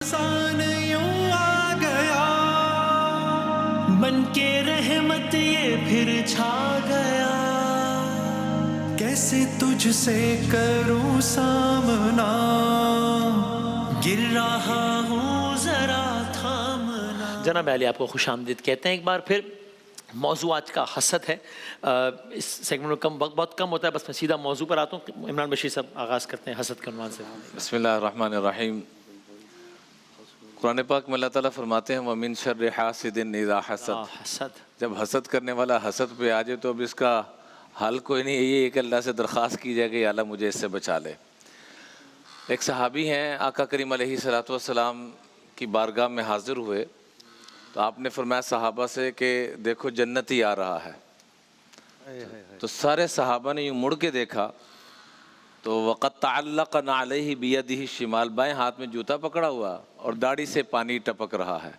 इंसान यूं आ गया बन के रहमत ये फिर छा गया, कैसे तुझसे करूं सामना, गिर रहा हूँ जरा थामना। जनाब अली आपको खुश आमदीद कहते हैं एक बार फिर। मौजू आज का हसद है। इस सेगमेंट में वक्त बहुत कम होता है, बस मैं सीधा मौजू पर आता हूँ। इमरान बशीर साहब आगाज़ करते हैं हसद के उन्वान से। बिस्मिल्लाहिर्रहमानिर्रहीम। कुरान पाक में अल्लाह ताला फरमाते हैं वमिन शर्रि हासिदिन इज़ा हसद। हसद, जब हसद करने वाला हसद पे आ जाए तो अब इसका हल कोई नहीं, ये एक अल्लाह से दरख्वास्त की जाए कि अल्लाह मुझे इससे बचा ले। एक सहाबी हैं, आका करीम अलैहिस्सलातु वस्सलाम की बारगाह में हाज़िर हुए तो आपने फरमाया सहाबा से कि देखो जन्नती आ रहा है। तो सारे सहाबा ने यूँ मुड़ के देखा तो वक़द तअल्लक़ अलैहि बियदिही शिमाल, बाएं हाथ में जूता पकड़ा हुआ और दाढ़ी से पानी टपक रहा है।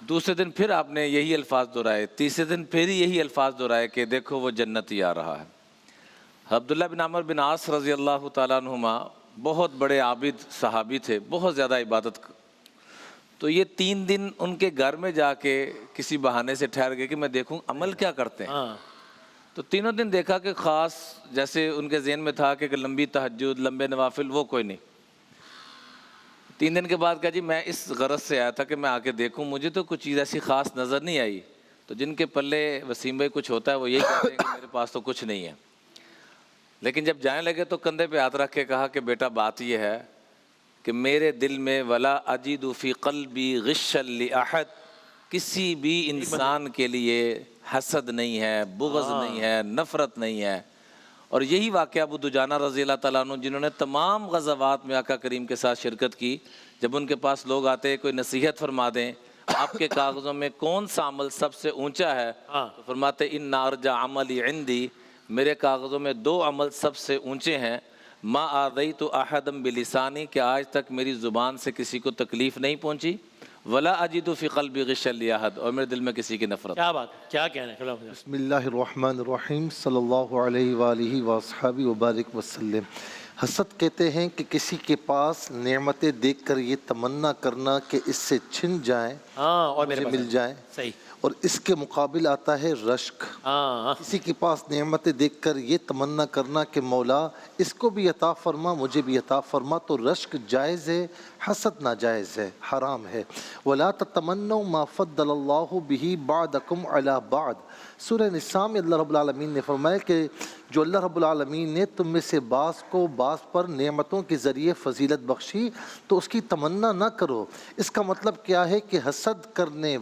दूसरे दिन फिर आपने यही अल्फाज दोहराए, तीसरे दिन फिर यही अल्फाज दोहराए कि देखो वो जन्नती आ रहा है। अब्दुल्लाह बिन अमर बिन आस रज़ी अल्लाह तआला अन्हुमा बहुत बड़े आबिद सहाबी थे, बहुत ज़्यादा इबादत। तो ये 3 दिन उनके घर में जाके किसी बहाने से ठहर गए कि मैं देखूं अमल क्या करते हैं। तो तीनों दिन देखा कि ख़ास जैसे उनके ज़हन में था कि लंबी तहज्जुद, लंबे नवाफिल, वो कोई नहीं। 3 दिन के बाद कहा जी मैं इस गरज से आया था कि मैं आके देखूं, मुझे तो कुछ चीज़ ऐसी ख़ास नज़र नहीं आई। तो जिनके पल्ले वसीम भाई कुछ होता है वो यही कहते हैं कि मेरे पास तो कुछ नहीं है। लेकिन जब जाने लगे तो कंधे पे हाथ रख के कहा कि बेटा बात ये है कि मेरे दिल में वला अजीदु फ़ी क़ल्बी ग़िश्शन लिअहद, किसी भी इंसान के लिए हसद नहीं है, बुग़्ज़ नहीं है, नफ़रत नहीं है। और यही वाक़या अबू दुजाना रज़ी अल्लाह तआला अन्हु जिन्होंने तमाम ग़ज़वात में आका करीम के साथ शिरकत की, जब उनके पास लोग आते कोई नसीहत फरमा दें आपके कागज़ों में कौन सा अमल सबसे ऊँचा है, तो फरमाते इन्ना अर्जा अमली इंदी, मेरे कागज़ों में 2 अमल सबसे ऊँचे हैं। मा आदई तो अहदम बिलिसानी, कि आज तक मेरी ज़ुबान से किसी को तकलीफ़ नहीं पहुँची, वला अजीदु फ़ी क़ल्बी ग़िश्शन लिअहद, और मेरे दिल में किसी की नफ़रत। क्या बात, क्या कहना है। बिस्मिल्लाहिर्रहमानिर्रहीम सल्लल्लाहु अलैहि वालिहि वअस्हाबि वबारिक वसल्लम। हसद कहते हैं कि किसी के पास नेमतें देखकर ये तमन्ना करना कि इससे छिन जाएं और मुझे मिल जाएं। सही। और इसके मुकाबिल आता है रश्क। किसी के पास नेमतें देखकर ये तमन्ना करना कि मौला इसको भी अता फरमा, मुझे भी अता फरमा, तो रश्क जायज़ है, हसद नाजायज़ है, हराम है। वला ततमन्नौ मा फ़द्दलल्लाहु बिही बअदकुम अला बअद। सूरह निसा में अल्लाह रब्बुल आलमीन ने फरमाया कि जो अल्लाह रब्बुल आलमीन ने तुम में से बास को बास पर नेमतों के ज़रिए फ़जीलत बख्शी तो उसकी तमन्ना ना करो। इसका मतलब क्या है कि हसद करने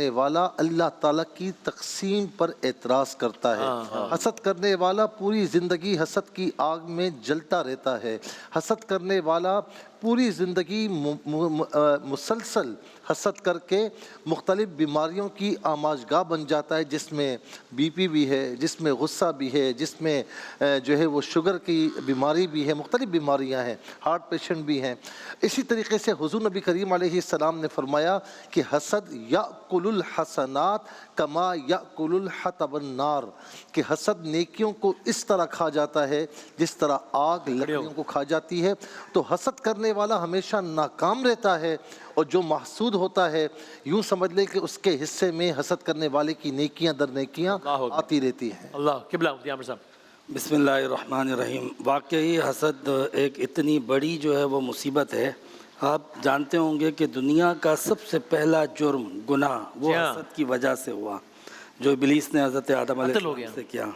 वाला अल्लाह ताला की तक़सीम पर एतराज़ करता है। हसद करने वाला पूरी ज़िंदगी हसद की आग में जलता रहता है। हसद करने वाला पूरी ज़िंदगी मुसलसल हसद करके मुख्तलिफ़ बीमारियों की आमाजगाह बन जाता है, जिसमें बीपी भी है, जिसमें गुस्सा भी है, जिसमें जो है वो शुगर की बीमारी भी है, मुख्तलिफ़ बीमारियां हैं, हार्ट पेशेंट भी हैं। इसी तरीके से हुज़ूर नबी करीम अलैहिस्सलाम ने फरमाया कि हसद याकुलुल हसनात कमा याकुलुल हतबन नार, कि हसद नेकियों को इस तरह खा जाता है जिस तरह आग लकड़ियों को खा जाती है। तो हसद करने वाला हमेशा नाकाम रहता है, और जो महसूद होता है यूँ समझ ले कि उसके हिस्से में हसद करने वाले की नेकियां दर नेकियां आती रहती हैं। अल्लाह किबला आमर साहब। बिस्मिल्लाहिर्रहमानिर्रहीम। वाकई हसद एक इतनी बड़ी जो है वो मुसीबत है। आप जानते होंगे कि दुनिया का सबसे पहला जुर्म गुनाह वो हसद की वजह से हुआ, जो इब्लीस ने हज़रत आदम अलैहिस्सलाम से किया।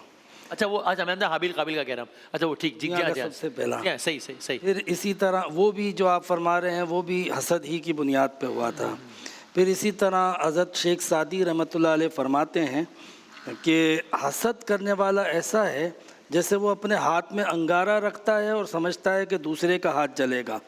अच्छा वो आज मैं हाबिल काबिल का कह रहा हूँ। अच्छा वो ठीक सबसे पहला सही सही सही। फिर इसी तरह वो भी जो आप फरमा रहे हैं वो भी हसद ही की बुनियाद पे हुआ था। फिर इसी तरह हज़रत शेख सादी रहमतुल्लाह अलैह फरमाते हैं कि हसद करने वाला ऐसा है जैसे वो अपने हाथ में अंगारा रखता है और समझता है कि दूसरे का हाथ जलेगा,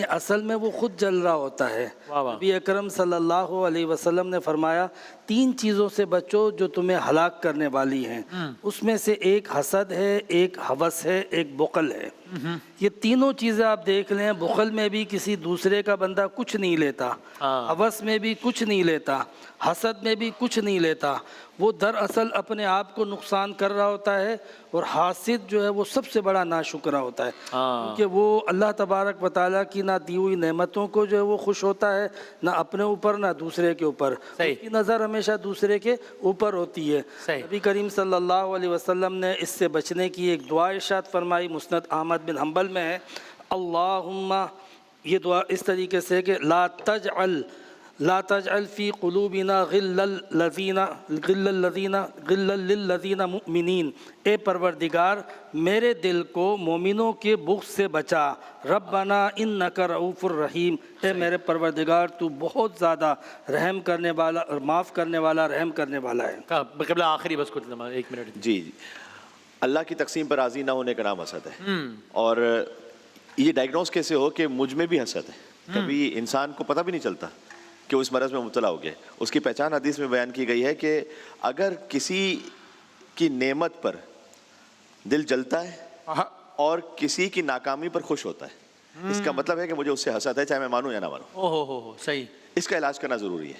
असल में वो खुद जल रहा होता है। नबी अकरम सल्लल्लाहु अलैहि वसल्लम ने फरमाया 3 चीज़ों से बचो जो तुम्हें हलाक करने वाली हैं। उसमें से एक हसद है, एक हवस है, एक बुक़ल है। یہ تینوں چیزیں آپ دیکھ لیں، بخل میں بھی کسی دوسرے کا بندہ کچھ نہیں لیتا، ہوس میں بھی کچھ نہیں لیتا، حسد میں بھی کچھ نہیں لیتا، وہ دراصل اپنے آپ کو نقصان کر رہا ہوتا ہے، اور حاسد جو ہے وہ سب سے بڑا ناشکرا ہوتا ہے، کیونکہ وہ اللہ تبارک و تعالیٰ کی نہ دی ہوئی نعمتوں کو جو ہے وہ خوش ہوتا ہے، نہ اپنے اوپر نہ دوسرے کے اوپر، اس کی نظر ہمیشہ دوسرے کے اوپر ہوتی ہے۔ نبی کریم صلی اللہ علیہ وسلم نے اس سے بچنے کی ایک دعا ارشاد فرمائی، مسند احمد بن حنبل میں ہے، اللہم، یہ دعا اس طریقے سے کہ لا تجعل فی قلوبنا غلا للذین مؤمنین، اے پروردگار میرے دل کو مومنوں کے بغض سے بچا، ربنا انک رؤوف الرحیم، اے میرے پروردگار تو بہت زیادہ رحم کرنے والا اور معاف کرنے والا، رحم کرنے والا ہے۔ قبل آخری بس کچھ ایک منٹ۔ جی، اللہ کی تقسیم پر راضی نہ ہونے کا نام حسد ہے، اور یہ ڈائگنوز کیسے ہو کہ مجھ میں بھی حسد ہے، کبھی انسان کو پتہ بھی نہیں چلتا کہ اس مرض میں مبتلا ہو گیا۔ اس کی پہچان حدیث میں بیان کی گئی ہے کہ اگر کسی کی نعمت پر دل جلتا ہے اور کسی کی ناکامی پر خوش ہوتا ہے، اس کا مطلب ہے کہ مجھے اس سے حسد ہے، چاہے میں مانوں یا نہ مانوں۔ صحیح۔ اس کا علاج کرنا ضروری ہے،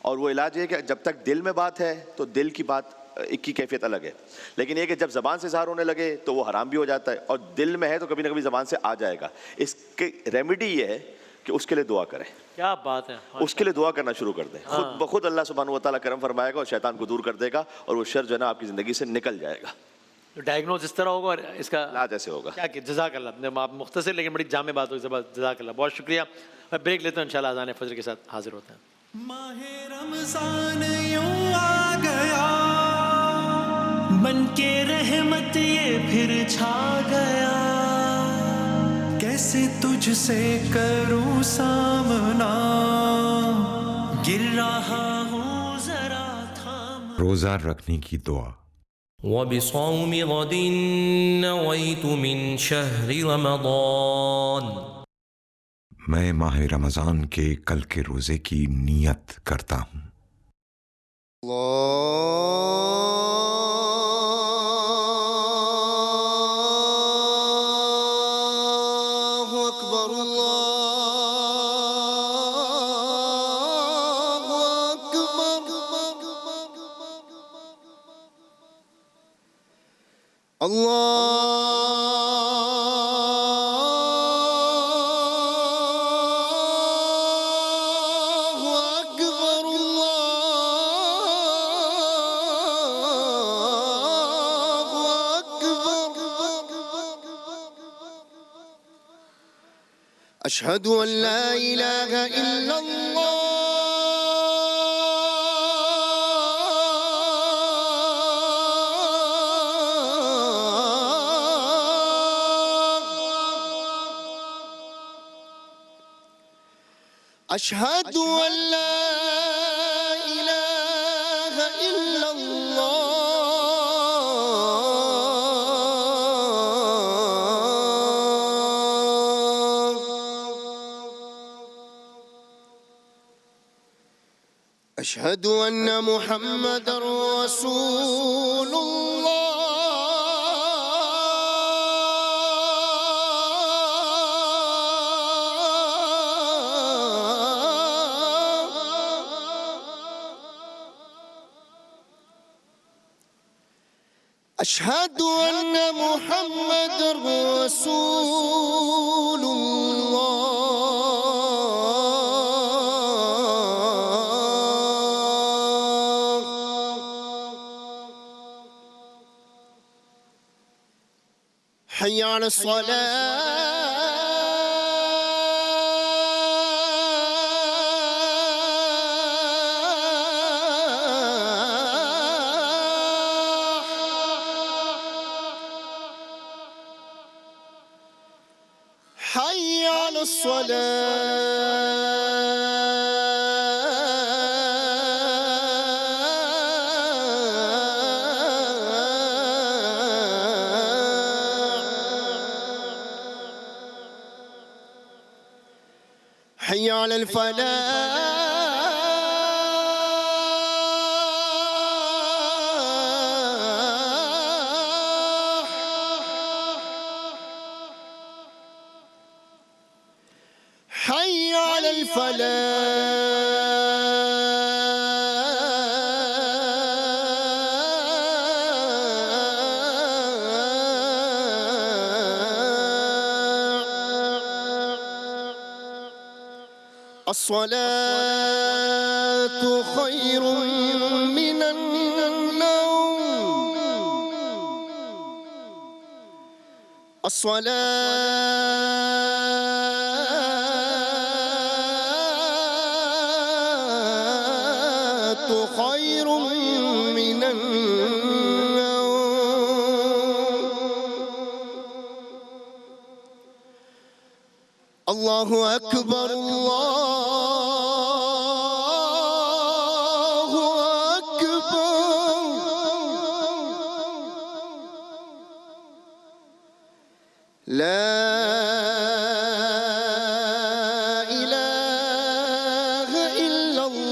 اور وہ علاج یہ کہ جب تک دل میں بات ہے تو دل کی بات کی کیفیت الگ ہے، لیکن یہ کہ جب زبان سے اظہار ہونے لگے تو وہ حرام بھی ہو جاتا ہے، اور دل میں ہے تو کبھی نہ کبھی زبان سے آ جائے گا۔ اس کی ریمیڈی یہ ہے کہ اس کے لیے دعا کریں۔ کیا بات ہے، اس کے لیے دعا کرنا شروع کر دیں، خود بخود اللہ سبحانہ و تعالیٰ کرم فرمائے گا اور شیطان کو دور کر دے گا، اور وہ شر جو ہے نا آپ کی زندگی سے نکل جائے گا۔ ڈائگنوز اس طرح ہوگا اور اس کا علاج ایسے ہوگا۔ کیا کہ جزاک اللہ، آپ مختصر لیکن بڑی جامع بات ہوگی، جزاک اللہ، بہت شکریہ۔ میں بریک لیتا ہوں، انشاءاللہ اذان فجر کے ساتھ حاضر ہوتے ہیں۔ ماہ رمضان یوں آ گیا، بن کے رحمت یہ پھر چھا گیا، کیسے تجھ سے کروں سامنا، گر رہا ہوں ذرا تھام۔ روزہ رکھنے کی دعا۔ وبصوم غد نويت من شهر رمضان، میں ماہ رمضان کے کل کے روزے کی نیت کرتا ہوں۔ اللہ اکبر، اللہ اکبر، اللہ أشهد أن لا إله إلا الله، أشهد أن لا إله إلا أشهد أن محمد رسول الله، أشهد أن محمد رسول الله، حي على الصلاة، حي على الصلاة، حي على الفلاح، حي على الفلاح الصلاة خير من النوم الصلاة خير من النوم الله أكبر الله أكبر لا إله إلا الله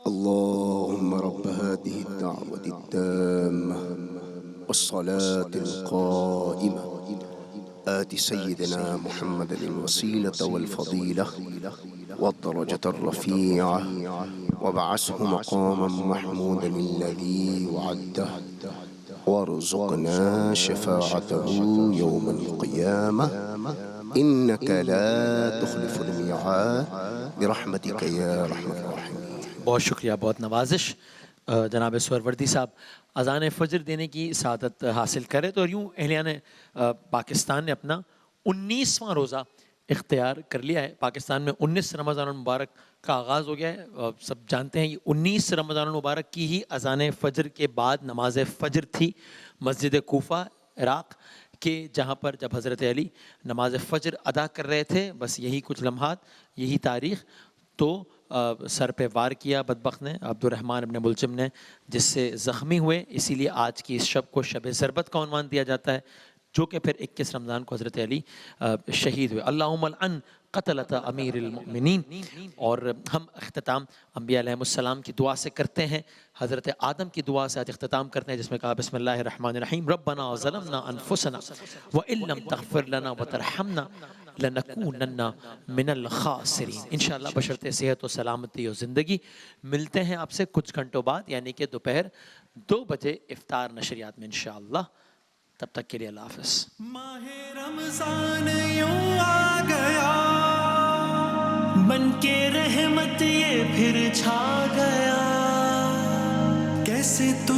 اللهم رب هذه الدعوة التامة والصلاة القائمة آت سيدنا محمد الوسيلة والفضيلة والدرجة الرفيعة وابعثه مقاما محمودا الذي وعده وارزقنا شفاعته يوم القيامة إنك لا تخلف الميعاد برحمتك يا أرحم الراحمين. بہت شکریہ، بہت نوازش جناب سہروردی صاحب اذان فجر دینے کی سعادت حاصل کرے. تو یوں اہلیان پاکستان نے اپنا 19واں روزہ اختیار کر لیا ہے. پاکستان میں 19 رمضان المبارک کا آغاز ہو گیا ہے. سب جانتے ہیں یہ 19 رمضان المبارک کی ہی اذان فجر کے بعد نماز فجر تھی مسجد کوفہ عراق کہ جہاں پر جب حضرت علی نماز فجر ادا کر رہے تھے، بس یہی کچھ لمحات، یہی تاریخ، تو سر پہ وار کیا بدبخت نے، عبد الرحمن ابن ملجم نے، جس سے زخمی ہوئے. اسی لیے آج کی اس شب کو شب ضربت کا عنوان دیا جاتا ہے، جو کہ پھر 21 رمضان کو حضرت علی شہید ہوئے. اللہم العن قتلۃ امیر المؤمنین. اور ہم اختتام انبیاء علیہ السلام کی دعا سے کرتے ہیں، حضرت آدم کی دعا سے آج اختتام کرتے ہیں، جس میں کہا بسم اللہ الرحمن الرحیم ربنا ظلمنا انفسنا وان لم تغفر لنا وترحمنا لنکونن من الخاسرین. انشاءاللہ بشرط صحت و سلامتی و زندگی ملتے ہیں آپ سے کچھ گھنٹوں بعد، یعنی کہ دوپہر 2 بجے افطار نشریات میں انشاءاللہ. تب تک کے لیے اللہ حافظ. ماہ رمضان یوں آ گیا بن کے رحمت یہ پھر چھا گیا، کیسے تو